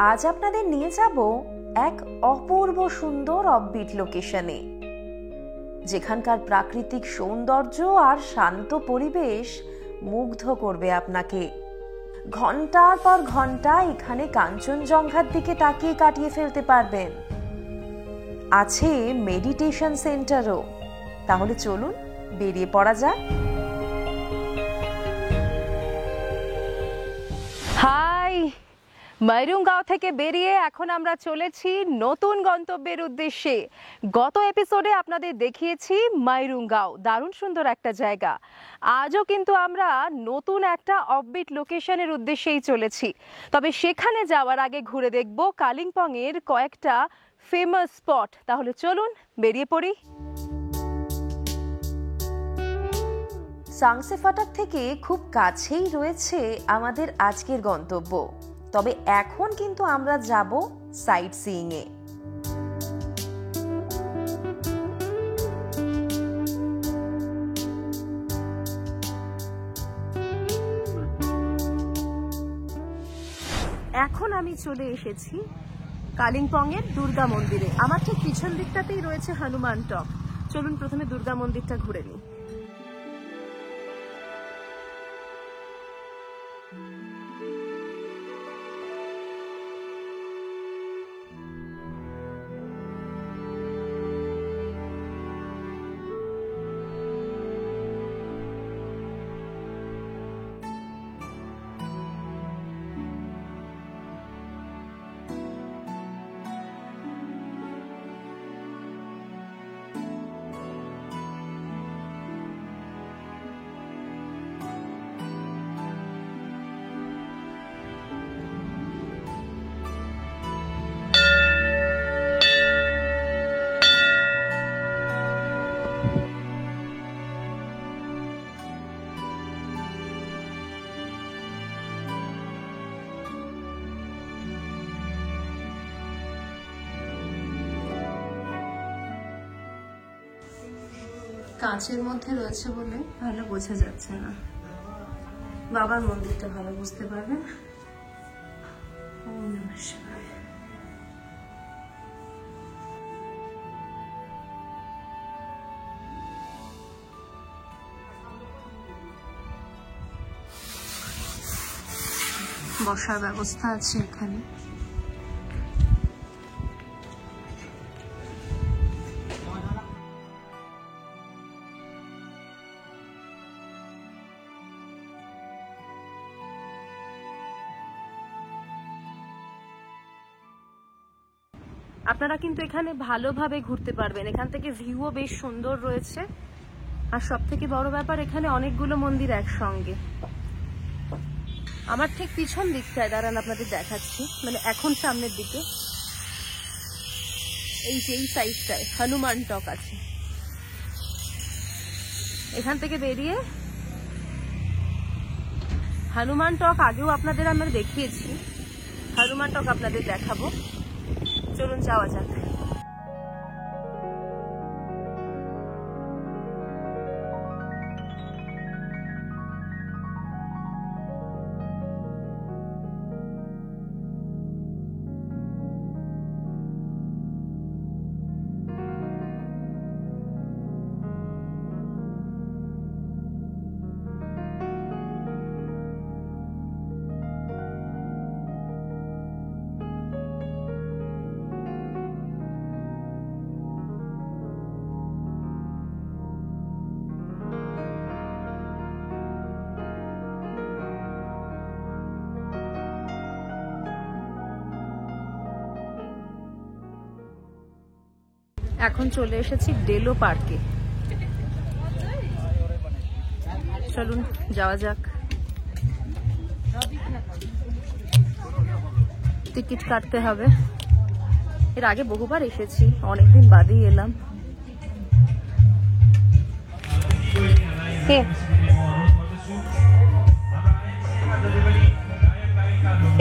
আজ আপনাদের নিয়ে যাব এক অপূর্ব সুন্দর অফবিট লোকেশনে, যেখানকার প্রাকৃতিক সৌন্দর্য আর শান্ত পরিবেশ মুগ্ধ করবে আপনাকে। ঘন্টার পর ঘন্টা এখানে কাঞ্চনজঙ্ঘার দিকে তাকিয়ে কাটিয়ে ফেলতে পারবেন। আছে মেডিটেশন সেন্টারও। তাহলে চলুন বেরিয়ে পড়া যাক। হাই, মাইরুংগাঁও থেকে বেরিয়ে এখন আমরা চলেছি নতুন গন্তব্যের উদ্দেশ্যে। গত এপিসোডে আপনাদের দেখিয়েছি মাইরুংগাঁও, দারুণ সুন্দর একটা জায়গা। আজও কিন্তু আমরা নতুন একটা অফবিট লোকেশনের উদ্দেশ্যেই চলেছি। তবে সেখানে যাওয়ার আগে ঘুরে দেখব কালিম্পং এর কয়েকটা ফেমাস স্পট। তাহলে চলুন বেরিয়ে পড়ি। সাংসে ফাটাক থেকে খুব কাছেই রয়েছে আমাদের আজকের গন্তব্য। তবে এখন কিন্তু আমরা যাব সাইট সিইং এ। এখন আমি চলে এসেছি কালিম্পং এর দুর্গা মন্দিরে। আমার ঠিক পিছন দিকটাতেই রয়েছে হনুমান টক। চলুন প্রথমে দুর্গা মন্দিরটা ঘুরে নিই। কাঁচের মধ্যে রয়েছে বলে ভালো বোঝা যাচ্ছে না। বাবার মন্দিরটা ভালো বুঝতে পারবেন। ওম নমঃ শিবায়। বসার ব্যবস্থা আছে এখানে। আপনারা কিন্তু এখানে ভালোভাবে ঘুরতে পারবেন। এখান থেকে ভিউও বেশ সুন্দর রয়েছে। আর সব থেকে বড় ব্যাপার, এখানে অনেকগুলো মন্দির একসঙ্গে। আমার ঠিক পিছন দিকটায় দাঁড়ান, আপনাদের দেখাচ্ছি, মানে এখন সামনের দিকে এই যে এই সাইডটায় হনুমান টক আছে। এখান থেকে বেরিয়ে হনুমান টক আগেও আপনাদের আমরা দেখিয়েছি, হনুমান টক আপনাদের দেখাবো। চলুন যাওয়া যাক। এখন চলে এসেছি ডেলো পার্কে। চলুন যাওয়া যাক। টিকিট কাটতে হবে। এর আগে বহুবার এসেছি, অনেকদিন বাদেই এলাম।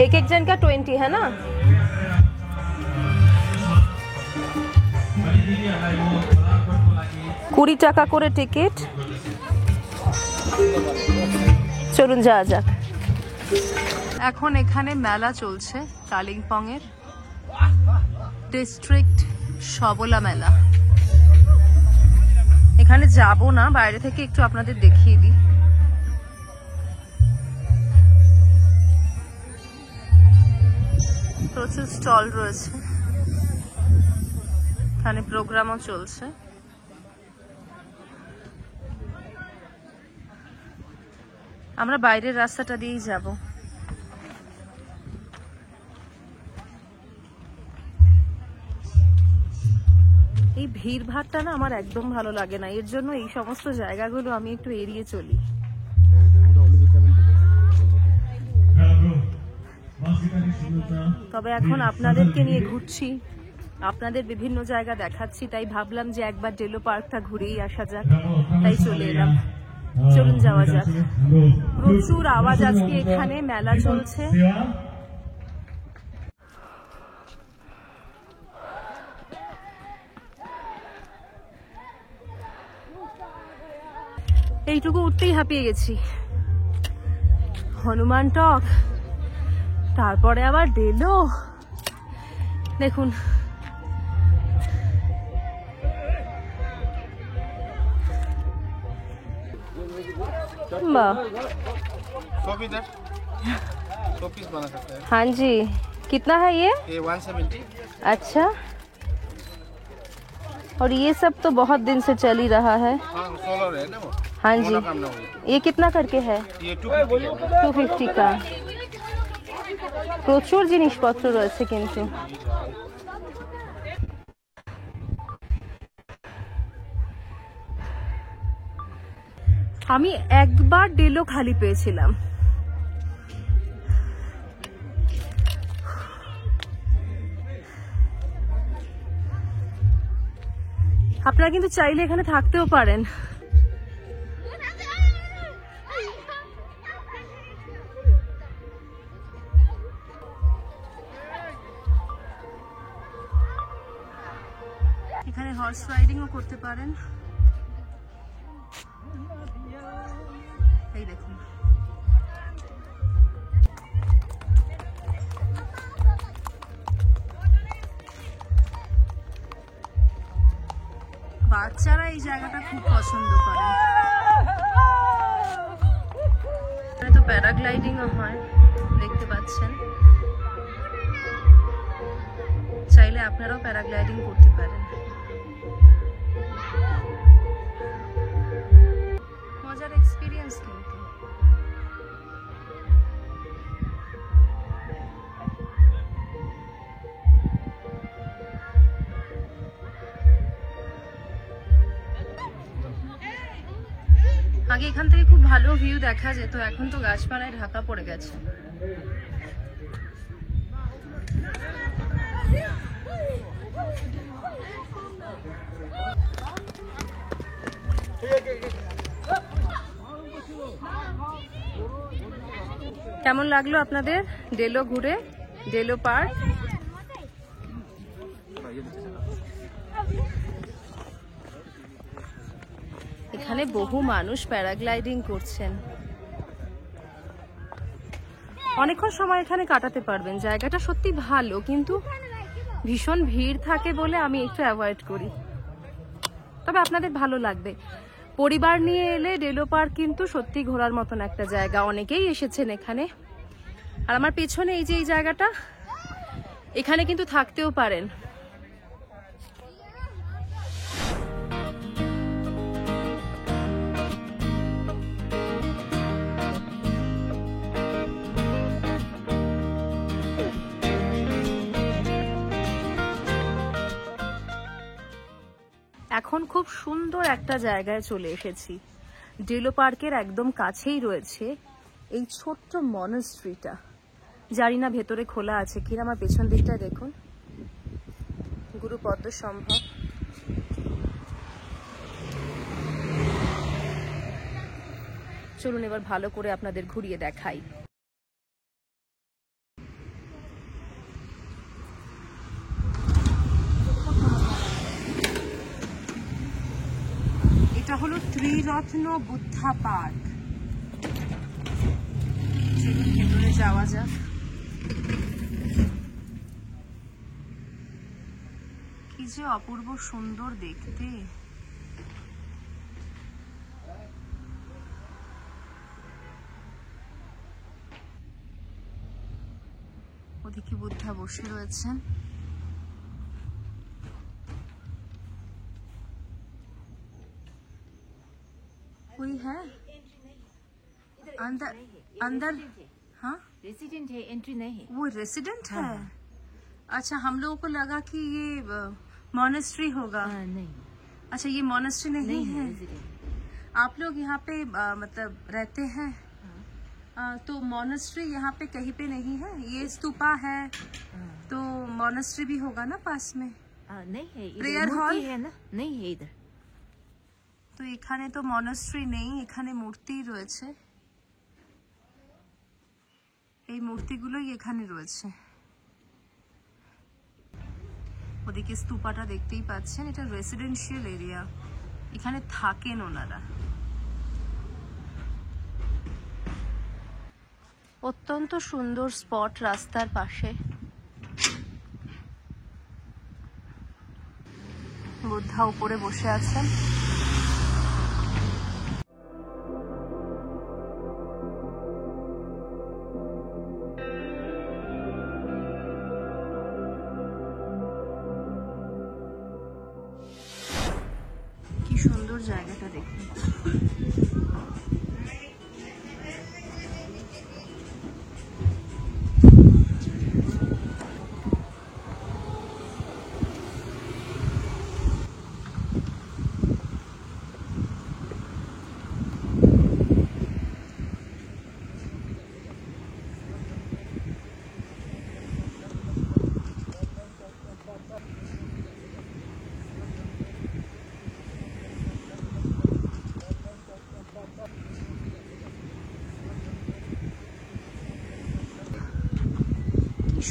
एक एक जन का 20 है ना। কুড়ি টাকা করে টিকিট। চলুন যাওয়া যাক। এখন এখানে মেলা চলছে কালিম্পং এর ডিস্ট্রিক্ট সবলা মেলা। এখানে যাব না, বাইরে থেকে একটু আপনাদের দেখিয়ে দিই। প্রচুর স্টল রয়েছে, এখানে প্রোগ্রামও চলছে। আমরা বাইরের রাস্তাটা দিয়েই যাব। এই ভিড়ভাড়টা না আমার একদম ভালো লাগে না, এর জন্য এই সমস্ত জায়গাগুলো আমি একটু এড়িয়ে চলি। তবে এখন আপনাদেরকে নিয়ে ঘুরছি, আপনাদের বিভিন্ন জায়গা দেখাচ্ছি, তাই ভাবলাম যে একবার ডেলো পার্কটা ঘুরেই আসা যাক, তাই চলে এলাম। চলুন যাওয়া যাক। প্রচুর আওয়াজ আজকে এখানে, মেলা চলছে। এইটুকু উঠতেই হাঁপিয়ে গেছি। হনুমান টক, তারপরে আবার ডেলো। দেখুন बना सकते हैं। हाँ जी, कितना है ये? 170। अच्छा, और ये सब तो बहुत दिन से चल ही रहा है। हाँ, सोलर है ना वो। हाँ जी, ये कितना करके है? ये 250 का। প্রচুর জিনিসপত্র রয়েছে কিন্তু। আমি একবার ডেলো খালি পেয়েছিলাম। আপনারা কিন্তু চাইলে এখানে থাকতেও পারেন। এখানে হর্স রাইডিংও করতে পারেন। এই দেখুন, বাচ্চারা এই জায়গাটা খুব পছন্দ করে। এখানে তো প্যারাগ্লাইডিংও হয়, দেখতে পাচ্ছেন। চাইলে আপনারাও প্যারাগ্লাইডিং করতে পারেন। মজার এক্সপিরিয়েন্স কিন্তু। আগে এখান থেকে খুব ভালো ভিউ দেখা যেত, এখন তো গাছপালায় ঢাকা পড়ে গেছে। কেমন লাগলো আপনাদের ডেলো ঘুরে, ডেলো পার্ক? এখানে বহু মানুষ প্যারাগ্লাইডিং করছেন। অনেকক্ষণ সময় এখানে কাটাতে পারবেন। জায়গাটা সত্যি ভালো, কিন্তু ভীষণ ভিড় থাকে বলে আমি একটু অ্যাভয়েড করি। তবে আপনাদের ভালো লাগবে। পরিবার নিয়ে এলে ডেলো পার্ক কিন্তু সত্যি ঘোরার মতন একটা জায়গা। অনেকেই এসেছেন এখানে। আর আমার পেছনে এই যে এই জায়গাটা, এখানে কিন্তু থাকতেও পারেন। এখন খুব সুন্দর একটা জায়গায় চলে এসেছি। ডেলো পার্কের একদম কাছেই রয়েছে এই ছোট্ট মনাস্ট্রিটা। জানি না ভেতরে খোলা আছে কিনা। আমার পেছন দিকটায় দেখুন, গুরু পদ্ম সম্ভব। চলুন এবার ভালো করে আপনাদের ঘুরিয়ে দেখাই। এটা হলো ত্রিরত্ন বুদ্ধা পার্ক। চলুন ভেতরে যাওয়া যাক। কি যে অপূর্ব সুন্দর দেখতে। ওদিকে বুদ্ধা বসে রয়েছেন। कोई है अंदर? अंदर हाँ रेसिडेंट है, एंट्री नहीं है। वो रेसिडेंट है। अच्छा, हम लोगों को लगा कि ये मॉनेस्ट्री होगा। नहीं अच्छा, ये मॉनेस्ट्री नहीं है। रेसिडेंट। आप लोग यहाँ पे मतलब रहते हैं? तो मॉनेस्ट्री यहाँ पे कहीं पे नहीं है? ये स्तूपा है तो मॉनेस्ट्री भी होगा ना पास में? नहीं है इधर। Prayer मूर्ति hall? है ना, नहीं है इधर। তো এখানে তো মনাস্ট্রি নেই, এখানে মূর্তি রয়েছে। এই মূর্তিগুলোই এখানে রয়েছে। ওদিকে স্তূপাটা দেখতেই পাচ্ছেন, এটা রেসিডেন্সিয়াল এরিয়া, এখানে থাকেন ওনারা। অত্যন্ত সুন্দর স্পট রাস্তার পাশে। বুদ্ধা উপরে বসে আছেন। কি সুন্দর জায়গাটা দেখুন।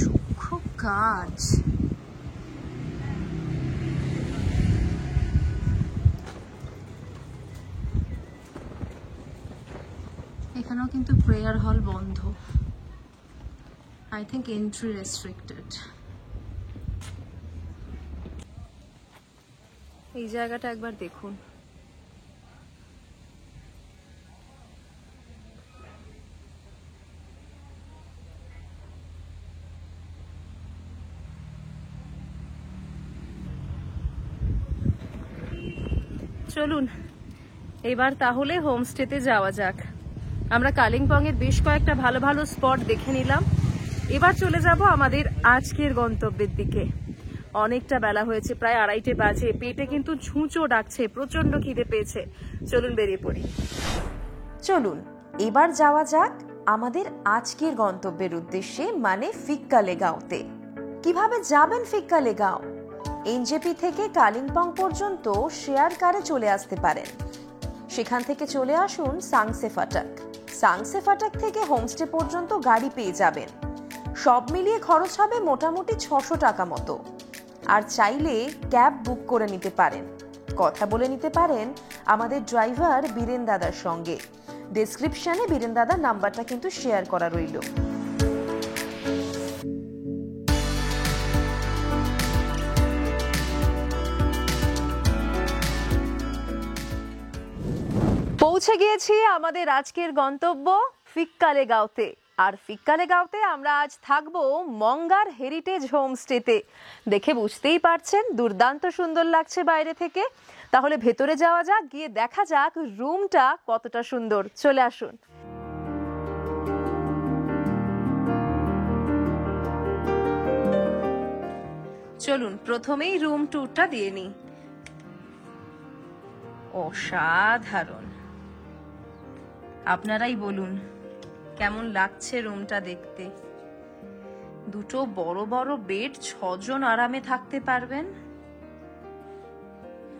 সূক্ষ্ম কাজ। এখানেও কিন্তু প্রেয়ার হল বন্ধ। I think entry restricted. এই জায়গাটা একবার দেখুন। চলুন এবার তাহলে হোমস্টেতে যাওয়া যাক। আমরা কালিম্পং এর বেশ কয়েকটা ভালো ভালো স্পট দেখে নিলাম। এবার চলে যাব আমাদের আজকের গন্তব্যের দিকে। অনেকটা বেলা হয়েছে, প্রায় 2:30 বাজে। পেটে কিন্তু ছুঁচো ডাকছে, প্রচন্ড খিদে পেয়েছে। চলুন বেরিয়ে পড়ি। চলুন এবার যাওয়া যাক আমাদের আজকের গন্তব্যের উদ্দেশ্যে, মানে ফিক্কালেগাঁওতে। কিভাবে যাবেন ফিক্কালেগাঁও? এনজেপি থেকে কালিম্পং পর্যন্ত শেয়ার কারে চলে আসতে পারেন। সেখান থেকে চলে আসুন সাংসে ফাটাক। সাংসে ফাটাক থেকে হোমস্টে পর্যন্ত গাড়ি পেয়ে যাবেন। সব মিলিয়ে খরচ হবে মোটামুটি 600 টাকা মতো। আর চাইলে ক্যাব বুক করে নিতে পারেন, কথা বলে নিতে পারেন আমাদের ড্রাইভার বীরেন দাদার সঙ্গে। ডেসক্রিপশনে বীরেন দাদার নাম্বারটা কিন্তু শেয়ার করা রইল। পৌঁছে গিয়েছি আমাদের আজকের গন্তব্য ফিক্কালেগাঁওতে। আর ফিক্কালেগাঁওতে আমরা আজ থাকবো মঙ্গার হেরিটেজ হোমস্টেতে। দেখে বুঝতেই পারছেন দুর্দান্ত সুন্দর লাগছে বাইরে থেকে। তাহলে ভেতরে যাওয়া যাক, গিয়ে দেখা যাক রুমটা কতটা সুন্দর। চলে আসুন। চলুন প্রথমেই রুম ট্যুরটা দিয়ে নিই। অসাধারণ, আপনারাই বলুন কেমন লাগছে রুমটা দেখতে। দুটো বড় বড় বেড, 6 জন আরামে থাকতে পারবেন।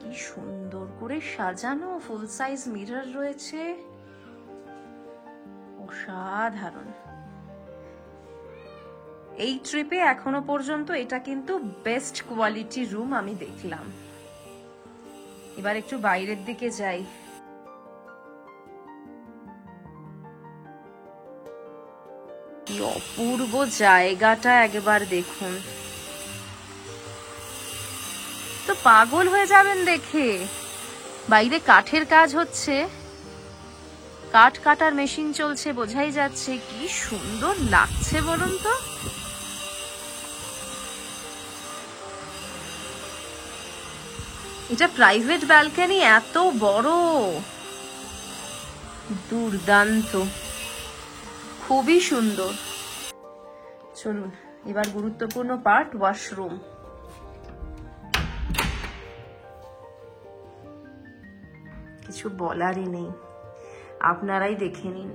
কি সুন্দর করে সাজানো, ফুল সাইজ মিরর রয়েছে, অসাধারণ। এই ট্রিপে এখনো পর্যন্ত এটা কিন্তু বেস্ট কোয়ালিটি রুম আমি দেখলাম। এবার একটু বাইরের দিকে যাই। অপূর্ব জায়গাটা একবার দেখুন, তো পাগল হয়ে যাবেন দেখে। বাইরে কাঠের কাজ হচ্ছে, কাঠ কাটার মেশিন চলছে, বোঝাই যাচ্ছে। কি সুন্দর লাগছে বলুন তো। এটা প্রাইভেট ব্যালকনি, এত বড়, দুর্দান্ত, খুবই সুন্দর। চলুন এবার গুরুত্বপূর্ণ পার্ট, ওয়াশরুম। কিছু বলারই নেই, আপনারাই দেখে নিন।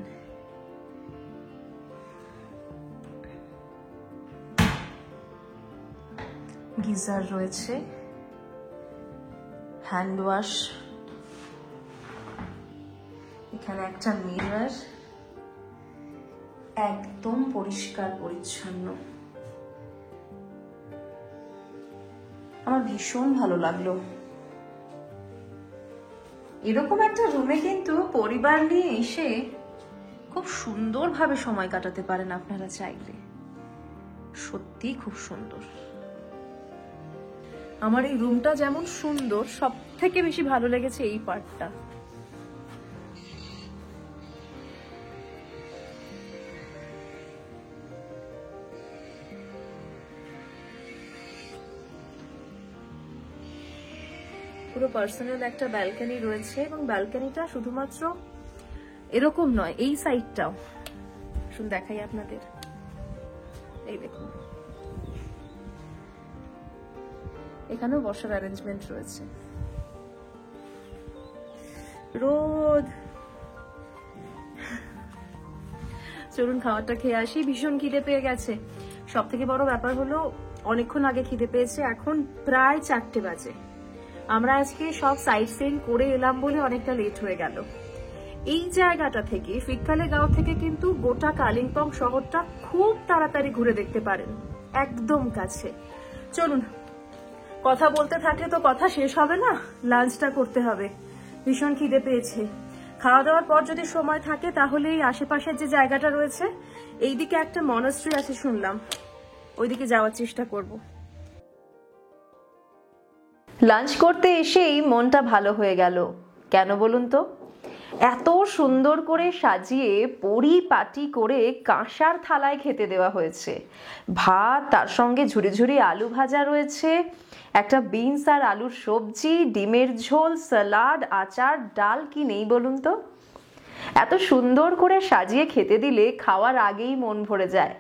গিজার রয়েছে, হ্যান্ড ওয়াশ, এখানে একটা মিরর, একদম পরিষ্কার পরিচ্ছন্ন। আমার ভীষণ ভালো লাগলো। এরকম একটা রুমে কিন্তু পরিবার নিয়ে এসে খুব সুন্দরভাবে সময় কাটাতে পারেন আপনারা চাইলে। সত্যি খুব সুন্দর। আমার এই রুমটা যেমন সুন্দর, সব থেকে বেশি ভালো লেগেছে এই পার্টটা। পুরো পার্সোনাল একটা ব্যালকনি রয়েছে, এবং ব্যালকনিটা শুধুমাত্র এরকম নয়, এই সাইডটাও শুধু দেখাই আপনাদের। এই দেখুন, এখানেও বসার অ্যারেঞ্জমেন্ট রয়েছে। রোদ, চলুন খাবারটা খেয়ে আসি, ভীষণ খিদে পেয়ে গেছে। সব থেকে বড় ব্যাপার হলো অনেকক্ষণ আগে খিদে পেয়েছে, এখন প্রায় 4টে বাজে। আমরা আজকে সব সাইট সিইং করে এলাম বলে অনেকটা লেট হয়ে গেল। এই জায়গাটা থেকে, ফিককালে গাঁও থেকে কিন্তু গোটা কালিম্পং শহরটা খুব তাড়াতাড়ি ঘুরে দেখতে পারেন, একদম কাছে। চলুন, কথা বলতে থাকলে তো কথা শেষ হবে না, লাঞ্চটা করতে হবে। ভীষণ খিদে পেয়েছে। খাওয়া দাওয়ার পর যদি সময় থাকে তাহলে এই আশেপাশের যে জায়গাটা রয়েছে, এইদিকে একটা মনাস্ট্রি আছে শুনলাম, ওইদিকে যাওয়ার চেষ্টা করব। লাঞ্চ করতে এসেই মনটা ভালো হয়ে গেল। কেন বলুন তো? এত সুন্দর করে সাজিয়ে পরিপাটি করে কাঁসার থালায় খেতে দেওয়া হয়েছে। ভাত, তার সঙ্গে ঝুরি ঝুরি আলু ভাজা রয়েছে, একটা বিনস আর আলুর সবজি, ডিমের ঝোল, সালাড, আচার, ডাল, কি নেই বলুন তো? এত সুন্দর করে সাজিয়ে খেতে দিলে খাওয়ার আগেই মন ভরে যায়।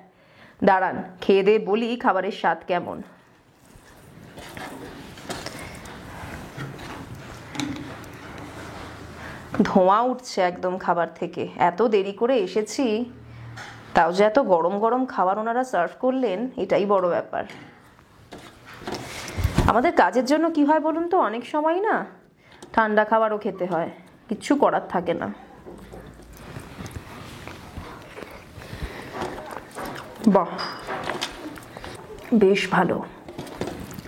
দাঁড়ান খেয়ে দিয়ে বলি খাবারের স্বাদ কেমন। ধোঁয়া উঠছে একদম খাবার থেকে। এত দেরি করে এসেছি, তাও যে এত গরম গরম খাবার ওনারা সার্ভ করলেন, এটাই বড় ব্যাপার। আমাদের কাজের জন্য কি হয় বলুন তো, অনেক সময় না ঠান্ডা খাবারও খেতে হয়, কিচ্ছু করার থাকে না। বাহ, বেশ ভালো।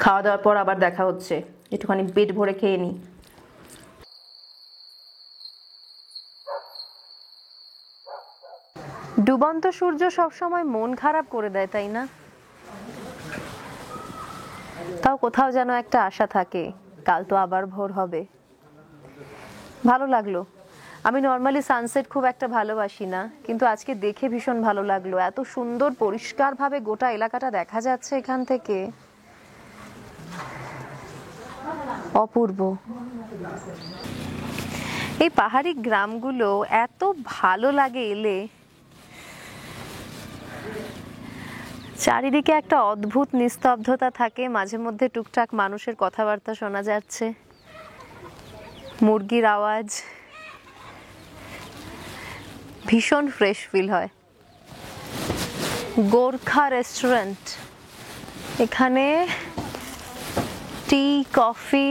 খাওয়া দাওয়ার পর আবার দেখা হচ্ছে, একটুখানি পেট ভরে খেয়ে নিই। ডুবন্ত সূর্য সবসময় মন খারাপ করে দেয়, তাই না? তাও কোথাও যেন একটা আশা থাকে, কাল তো আবার ভোর হবে। ভালো লাগলো। আমি নর্মালি সানসেট খুব একটা ভালোবাসি না, কিন্তু আজকে দেখে ভীষণ ভালো লাগলো। এত সুন্দর পরিষ্কারভাবে গোটা এলাকাটা দেখা যাচ্ছে এখান থেকে, অপূর্ব। এই পাহাড়ি গ্রামগুলো এত ভালো লাগে এলে। চারিদিকে একটা অদ্ভুত নিস্তব্ধতা থাকে, মাঝে মধ্যে টুকটাক মানুষের কথাবার্তা শোনা যাচ্ছে, মুরগির আওয়াজ, ভীষণ ফ্রেশ ফিল হয়। গোর্খা রেস্টুরেন্ট, এখানে টি, কফি,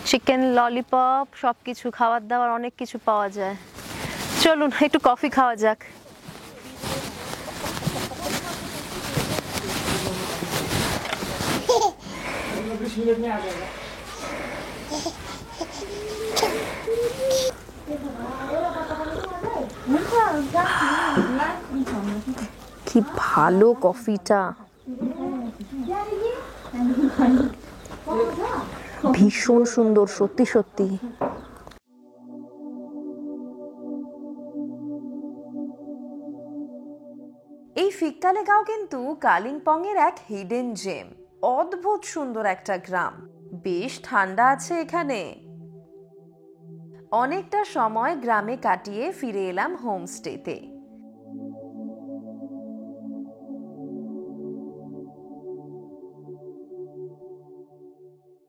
চিকেন ললিপপ, সব কিছু খাবার দাবার অনেক কিছু পাওয়া যায়। চলুন একটু কফি খাওয়া যাক। কি ভালো কফিটা, ভীষণ সুন্দর সত্যি সত্যি। এই ফিক্কালে গাঁও কিন্তু কালিম্পং এর এক হিডেন জেম। অদ্ভুত সুন্দর একটা গ্রাম, বেশ ঠান্ডা আছে এখানে। অনেকটা সময় গ্রামে কাটিয়ে ফিরে এলাম হোমস্টেতে।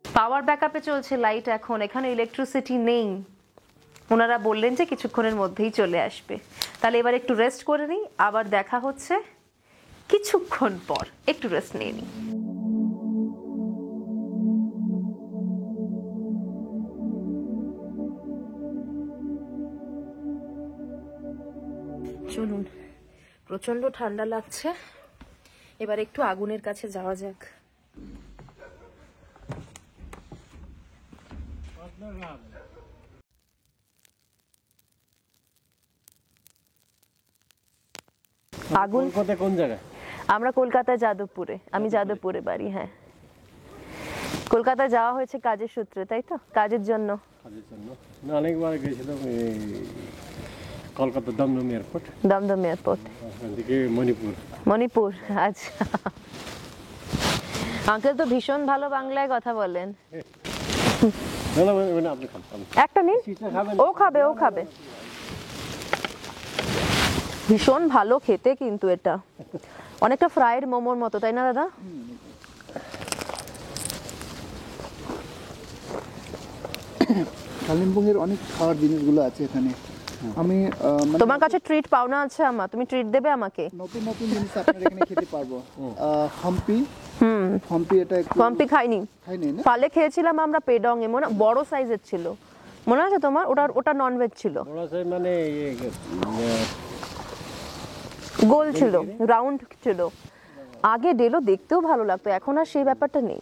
পাওয়ার ব্যাকআপে চলছে লাইট এখন, এখানে ইলেকট্রিসিটি নেই। ওনারা বললেন যে কিছুক্ষণের মধ্যেই চলে আসবে। তাহলে এবার একটু রেস্ট করে নিই, আবার দেখা হচ্ছে কিছুক্ষণ পর। একটু রেস্ট নিয়ে নিই। চলুন, প্রচন্ড ঠান্ডা লাগছে, এবার একটু আগুনের কাছে যাওয়া যাক। আগুন কোন জায়গায়? আমরা কলকাতায় যাদবপুরে। আমি যাদবপুরে বাড়ি। হ্যাঁ, কলকাতায় যাওয়া হয়েছে কাজের সূত্রে, তাই তো? কাজের জন্য। না, অনেকবার গেছিলাম কলকাতা দমদম এয়ারপোর্ট। দমদম এয়ারপোর্ট এদিকে মণিপুর। মণিপুর, আচ্ছা। আঙ্কেল তো ভীষণ ভালো বাংলায় কথা বলেন। আপনি খান, একটা নিন। ও খাবে, ও খাবে। ভীষণ ভালো খেতে কিন্তু এটা, অনেকটা ফ্রাইড মোমোর মতো, তাই না দাদা? কালিম্পং এর অনেক খাওয়ার জিনিসগুলো আছে এখানে। আমি তোমার কাছে ট্রিট পাওনা আছে আমার, তুমি ট্রিট দেবে আমাকে। নতুন নতুন জিনিস আপনার এখানে খেতে পারবো। হাম্পি, হাম্পি এটা একটু হাম্পি খাইনি না? পালে খেয়েছিলাম আমরা পেডং এ, মনে বড় সাইজের ছিল, মনে আছে তোমার? ওটা ননভেজ ছিল, বড় সাইজ মানে গোল ছিল, রাউন্ড ছিল। আগে ডেলো দেখতেও ভালো লাগতো, এখন আর সেই ব্যাপারটা নেই।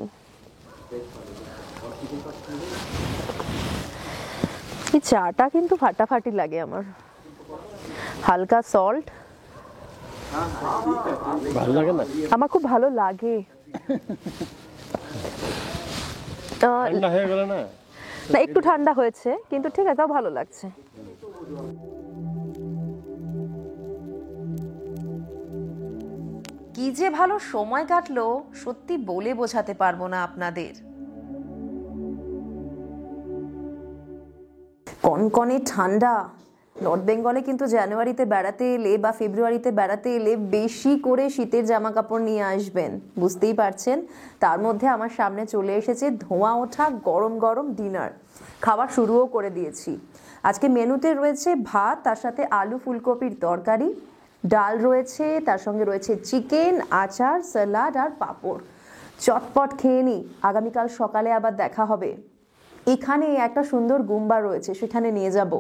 এই চাটা কিন্তু ফাটাফাটি লাগে আমার, হালকা সল্ট। ভালো লাগে না? আমার খুব ভালো লাগে। ঠান্ডা হয়ে গেল না? না, একটু ঠান্ডা হয়েছে কিন্তু ঠিক আছে, তাও ভালো লাগছে। কি যে ভালো সময় কাটলো, সত্যি বলে বোঝাতে পারবো না আপনাদের। কনকনে ঠান্ডা। নর্থ বেঙ্গলে কিন্তু জানুয়ারিতে বেড়াতে এলে বা ফেব্রুয়ারিতে বেড়াতে এলে বেশি করে শীতের জামা কাপড় নিয়ে আসবেন, বুঝতেই পারছেন। তার মধ্যে আমার সামনে চলে এসেছে ধোঁয়া ওঠা গরম গরম ডিনার। খাওয়া শুরুও করে দিয়েছি। আজকে মেনুতে রয়েছে ভাত, তার সাথে আলু ফুলকপির তরকারি, ডাল রয়েছে, তার সঙ্গে রয়েছে চিকেন, আচার, স্যালাড আর পাঁপড়। চটপট খেয়ে নিই, আগামীকাল সকালে আবার দেখা হবে। এখানে একটা সুন্দর গুম্বা রয়েছে, সেখানে নিয়ে যাব।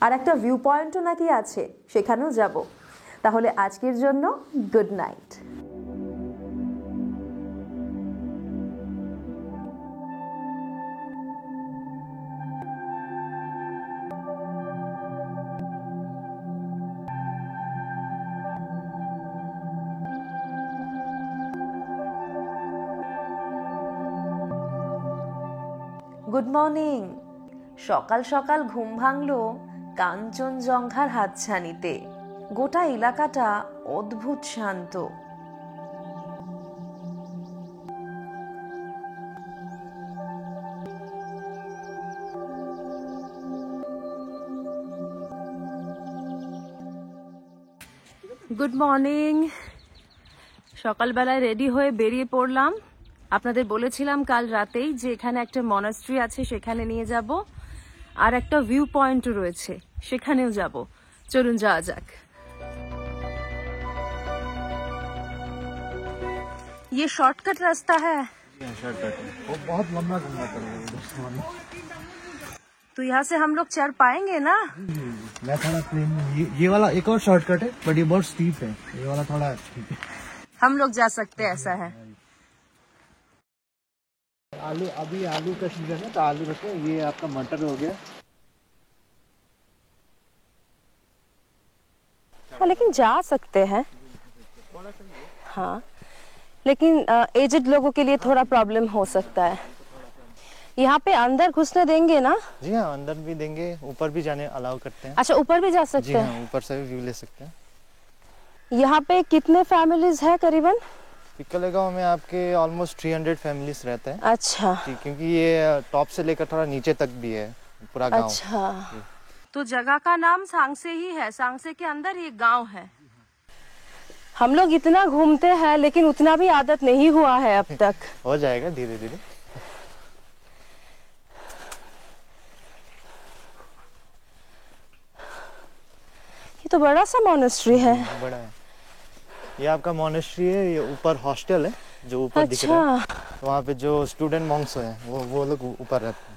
আর একটা ভিউ পয়েন্টও নাকি আছে, সেখানেও যাব। তাহলে আজকের জন্য গুড নাইট। Good morning. সকাল সকাল ঘুম ভাঙলো কাঞ্চনজঙ্ঘার হাতছানিতে। গোটা এলাকাটা অদ্ভুত শান্ত। Good morning. সকালবেলায় রেডি হয়ে বেরিয়ে পড়লাম। আপনাদের বলেছিলাম কাল রাতেই যে এখানে একটা মনাস্ট্রি আছে, সেখানে নিয়ে যাব, আর একটা ভিউ পয়েন্টও রয়েছে, সেখানেও যাব। চলুন যাওয়া যাক। ये शॉर्टकट रास्ता है। शॉर्टकट है, वो बहुत लंबा घूमना पड़ेगा। तो यहाँ से हम लोग चढ़ पाएंगे ना? मैं थोड़ा प्लेन, ये वाला एक और शॉर्टकट है, बट ये बहुत स्टीप है। ये वाला थोड़ा ठीक है, हम लोग जा सकते हैं, ऐसा है। आलू, अभी आलू का सीजन है तो आलू रखो। ये आपका मटर हो गया। हाँ, लेकिन जा सकते हैं। हाँ, लेकिन एजेड लोगों के लिए थोड़ा प्रॉब्लम हो सकता है। यहाँ पे अंदर घुसने देंगे ना? जी हाँ, अंदर भी देंगे, ऊपर भी जाने अलाउ करते हैं। अच्छा, ऊपर भी जा सकते जी हैं? हाँ, ऊपर से भी व्यू ले सकते हैं। यहाँ पे कितने फैमिलीज है करीबन? पिक्कोले गांव में आपके ऑलमोस्ट 300 फैमिलीज रहते हैं। अच्छा जी, क्योंकि ये टॉप से लेकर थोड़ा नीचे तक भी है पूरा गांव। अच्छा, तो जगह का नाम सांगसे ही है, सांगसे के अंदर ये गांव है। हम लोग इतना घूमते हैं लेकिन उतना भी आदत नहीं हुआ है अब तक। हो जाएगा धीरे धीरे। ये तो बड़ा सा मोनेस्ट्री है। बड़ा है। ये आपका मोनेस्ट्री है, ये ऊपर हॉस्टल है जो ऊपर दिख रहा है। वहाँ पे जो स्टूडेंट मॉन्क्स हैं वो लोग ऊपर रहते हैं।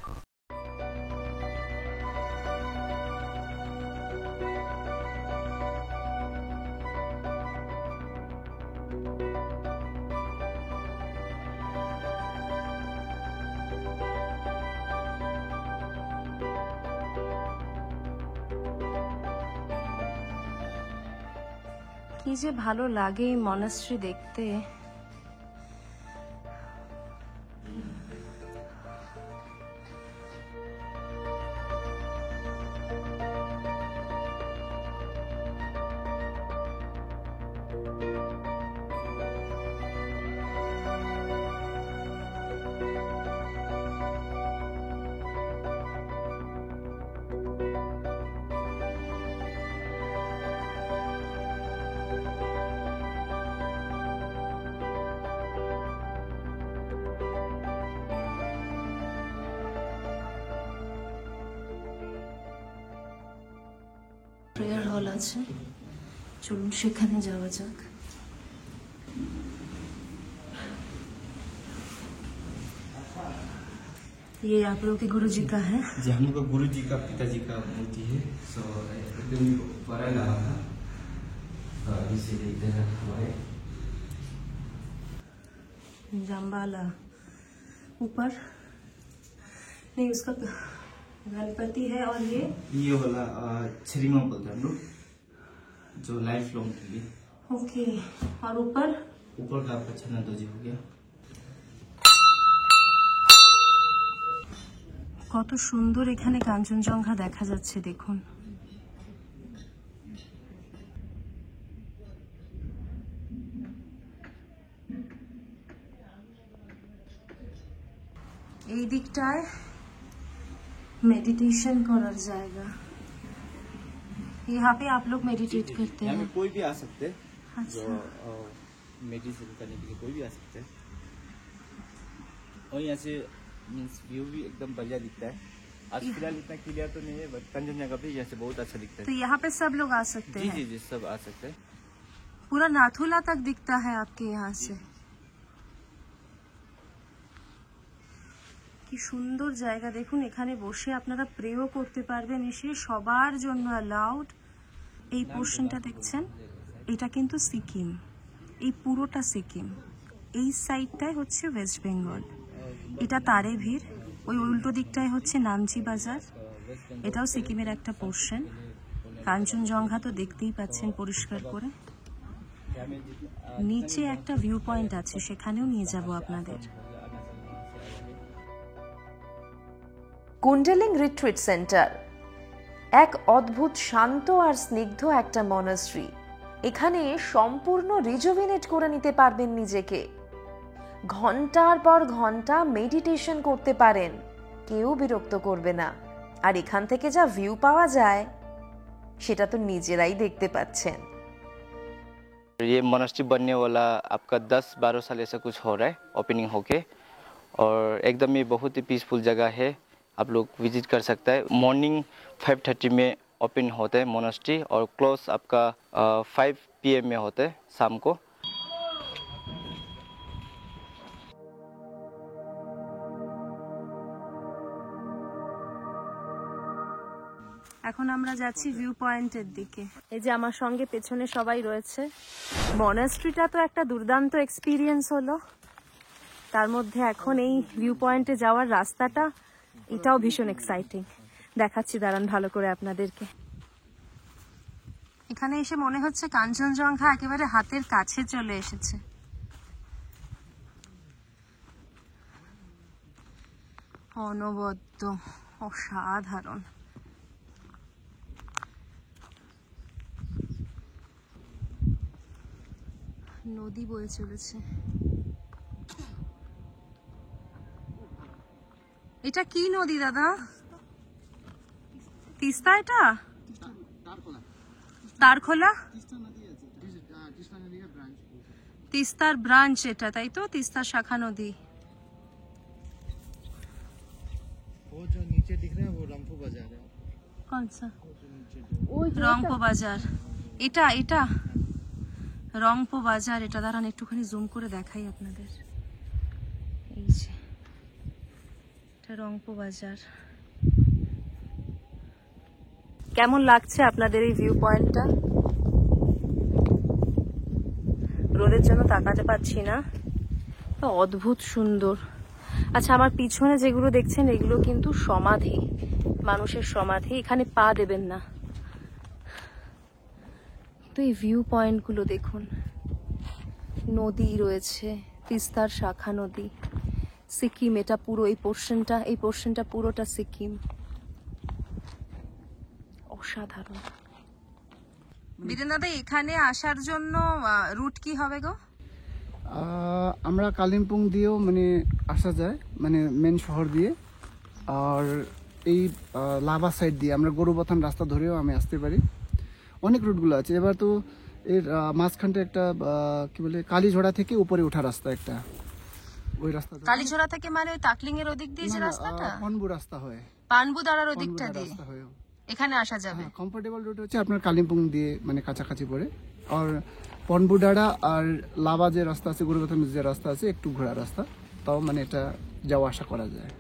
কি যে ভালো লাগে এই মনাস্ট্রি দেখতে। প্রেয়ার হল আছে, চলুন সেখানে যাওয়া যাক। ये आप लोगों के गुरु जी का है? जी, हम लोग का गुरु जी का पिताजी का मूर्ति है। सो एकदम बड़ा लगा था, इसीलिए इधर रखा हुआ है। जाम्बाला ऊपर नहीं, उसका गणपति है। और ये वाला छरीमा बोलते हैं हम लोग, जो लाइफ लॉन्ग के लिए। ओके, और ऊपर का आपका छन्ना ध्वज हो गया। কত সুন্দর এখানে কাঞ্চনজঙ্ঘা দেখা যাচ্ছে দেখুন। এই দিকটায় मेडिटेशन करार जाएगा। यहाँ पे आप लोग मेडिटेट करते हैं? कोई भी आ सकते हैं। अच्छा। जो मेडिटेशन करने के लिए कोई भी आ सकते हैं। और यहाँ से मीन्स व्यू भी एकदम बढ़िया दिखता है। आज फिलहाल इतना क्लियर तो नहीं है, बट कंचनजंगा भी यहाँ से बहुत अच्छा दिखता है। तो यहाँ पे सब लोग आ सकते हैं? जी, सब आ सकते हैं। पूरा नाथुला तक दिखता है आपके यहाँ से। কি সুন্দর জায়গা দেখুন। এখানে বসে আপনারা প্রেও করতে পারবেন, এসে সবার জন্য অ্যালাউড। এই পোর্শনটা দেখছেন, এটা কিন্তু সিকিম, এই পুরোটা সিকিম। এই সাইডটাই হচ্ছে ওয়েস্ট বেঙ্গল, এটা তারেভির। ওই উল্টো দিকটায় হচ্ছে নামচি বাজার, এটাও সিকিমের একটা পোর্শন। কাঞ্চনজঙ্ঘা তো দেখতেই পাচ্ছেন পরিষ্কার করে। নিচে একটা ভিউ পয়েন্ট আছে, সেখানেও নিয়ে যাব আপনাদের। কুন্ডেলিং রিট্রিট সেন্টার এক অদ্ভুত শান্ত আর স্নিগ্ধ একটা মনাস্ট্রি। এখানে সম্পূর্ণ রিজুভিনেট করে নিতে পারবেন নিজেকে। ঘন্টার পর ঘন্টা মেডিটেশন করতে পারেন, কেউ বিরক্ত করবে না। আর এখান থেকে যা ভিউ পাওয়া যায় সেটা তো নিজেরাই দেখতে পাচ্ছেন। ये मोनास्ट्री बनने वाला आपका 10-12 साल ऐसा कुछ हो रहा है ओपनिंग होके, और एकदम ये बहुत ही पीसफुल जगह है। आप लोग विजिट कर सकता है। मॉर्निंग 5:30 में ओपन होता है मोनास्ट्री, और क्लोज आपका 5 PM में होता है शाम को। এখন আমরা যাচ্ছি ভিউ পয়েন্টের দিকে। এই যে আমার সঙ্গে পেছনে সবাই রয়েছে। মনাস্ট্রিটা তো একটা দুর্দান্ত এক্সপিরিয়েন্স হলো, তার মধ্যে এখন এই ভিউ পয়েন্টে যাওয়ার রাস্তাটা, এটাও ভীষণ এক্সাইটিং। দেখাচ্ছি, দাঁড়ান ভালো করে আপনাদেরকে। এখানে এসে মনে হচ্ছে কাঞ্চনজঙ্ঘা একেবারে হাতের কাছে চলে এসেছে। অনবদ্য, অসাধারণ। নদী বয়ে চলেছে। এটা কি নদী দাদা? তিস্তা? এটা তারখোলা তিস্তার ব্রাঞ্চ এটা, তাই তো? তিস্তার শাখা নদী। वो जो नीचे दिख रहा है वो रंपो बाजार है। कौन सा? রংপো বাজার। এটা এটা রংপো বাজার। এটা দাঁড়ান একটুখানি জুম করে দেখাই আপনাদের। এই যে এটা রংপো বাজার। কেমন লাগছে আপনাদের এই ভিউ পয়েন্টটা? রোদের জন্য তাকাতে পারছি না, অদ্ভুত সুন্দর। আচ্ছা, আমার পিছনে যেগুলো দেখছেন এগুলো কিন্তু সমাধি, মানুষের সমাধি। এখানে পা দেবেন না। তো এই ভিউ পয়েন্টগুলো দেখুন, নদী রয়েছে, তিস্তার শাখা নদী। সিকিম, এটা পুরো এই পোর্শনটা পুরোটা সিকিম। অসাধারণ। বিদেন দাদা, এখানে আসার জন্য রুট কি হবে গো? আমরা কালিম্পং দিয়েও মানে আসা যায়, মানে মেন শহর দিয়ে। আর এই লাভা সাইড দিয়ে আমরা গরুবথান রাস্তা ধরেও আমি আসতে পারি। অনেক রুটগুলো আছে। এবার তো এর মাঝখানটা একটা কি বলে কালীঝোড়া থেকে উপরে ওঠা রাস্তা একটা, ওই রাস্তা। কালীঝোড়া থেকে মানে ওই তাকলিং এর ওদিক দিয়ে যে রাস্তাটা? পানবু রাস্তা হয়, পানবু দাঁড়ার ওদিকটা দিয়ে রাস্তা হয়। এখানে আসা যাবে। কমফোর্টেবল রুট হচ্ছে আপনার কালিম্পং দিয়ে মানে কাছাকাছি পড়ে। আর পনবুডাড়া আর লাভা যে রাস্তা আছে, গরুবথান যে রাস্তা আছে, একটু ঘোরা রাস্তা, তাও মানে এটা যাওয়া আসা করা যায়।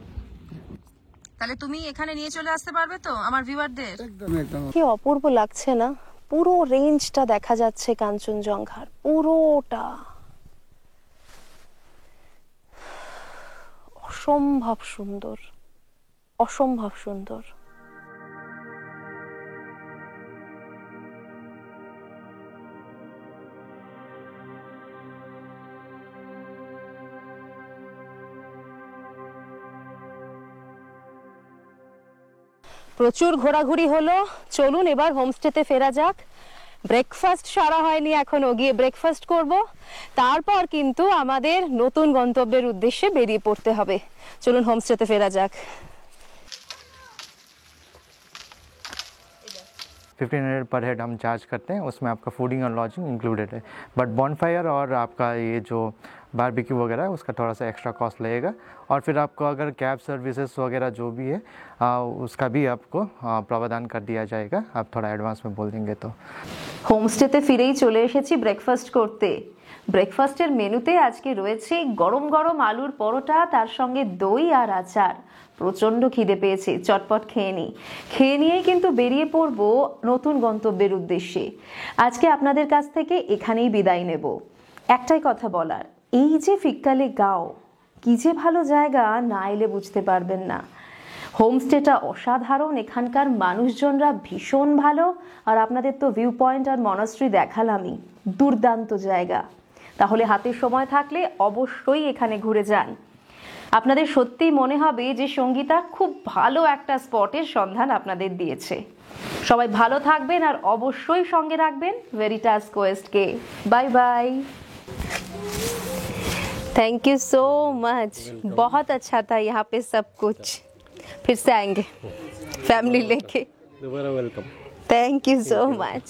তাহলে তুমি এখানে নিয়ে চলে আসতে পারবে তো আমার ভিউয়ারদের? একদম একদম। কি অপূর্ব লাগছে না? পুরো রেঞ্জটা দেখা যাচ্ছে কাঞ্চনজঙ্ঘার, পুরোটা। অসম্ভব সুন্দর, অসম্ভব সুন্দর। প্রচুর ঘোরাঘুরি হলো, চলুন এবার হোমস্টেতে ফেরা যাক। ব্রেকফাস্ট সারা হয়নি এখনো, গিয়ে ব্রেকফাস্ট করব, তারপর কিন্তু আমাদের নতুন গন্তব্যের উদ্দেশ্যে বেরিয়ে পড়তে হবে। চলুন হোমস্টেতে ফেরা যাক। 1500 पर हेड हम चार्ज करते हैं, उसमें आपका फूडिंग और लॉजिंग इंक्लूडेड है। बट बॉनफायर और आपका ये जो बारबेक्यू वगैरह है उसका थोड़ा सा एक्स्ट्रा कॉस्ट लगेगा। और फिर आपको अगर कैब सर्विसेज वगैरह जो भी है उसका भी आपको प्रावधान कर दिया जाएगा, आप थोड़ा एडवांस में बोल देंगे तो। হোমস্টেতে ফিরেই চলে এসেছি ব্রেকফাস্ট করতে। ব্রেকফাস্টের মেনুতে আজকে রয়েছে গরম গরম আলুর পরোটা, তার সঙ্গে দই আর আচার। প্রচণ্ড খিদে পেয়েছে, চটপট খেয়ে নিই। খেয়ে নিয়েই কিন্তু বেরিয়ে পড়বো নতুন গন্তব্যের উদ্দেশ্যে। আজকে আপনাদের কাছ থেকে এখানেই বিদায় নেব। একটাই কথা বলার, এই যে ফিক্কালে গাঁও, কি যে ভালো জায়গা, না এলে বুঝতে পারবেন না। হোমস্টেটা অসাধারণ, এখানকার মানুষজনরা ভীষণ ভালো। আর আপনাদের তো ভিউ পয়েন্ট আর মনাস্ট্রি দেখালামই, দুর্দান্ত জায়গা। তাহলে হাতে সময় থাকলে অবশ্যই এখানে ঘুরে যান। আপনাদের সত্যিই মনে হবে যে সঙ্গীতা খুব ভালো একটা স্পটের সন্ধান আপনাদের দিয়েছে। সবাই ভালো থাকবেন আর অবশ্যই সঙ্গে রাখবেন ভেরিটাস কোয়েস্টকে। Bye bye. Thank you so much, बहुत अच्छा था यहाँ पे सब कुछ। फिर से आएंगे फैमिली लेके। दोबारा welcome. Thank you so much.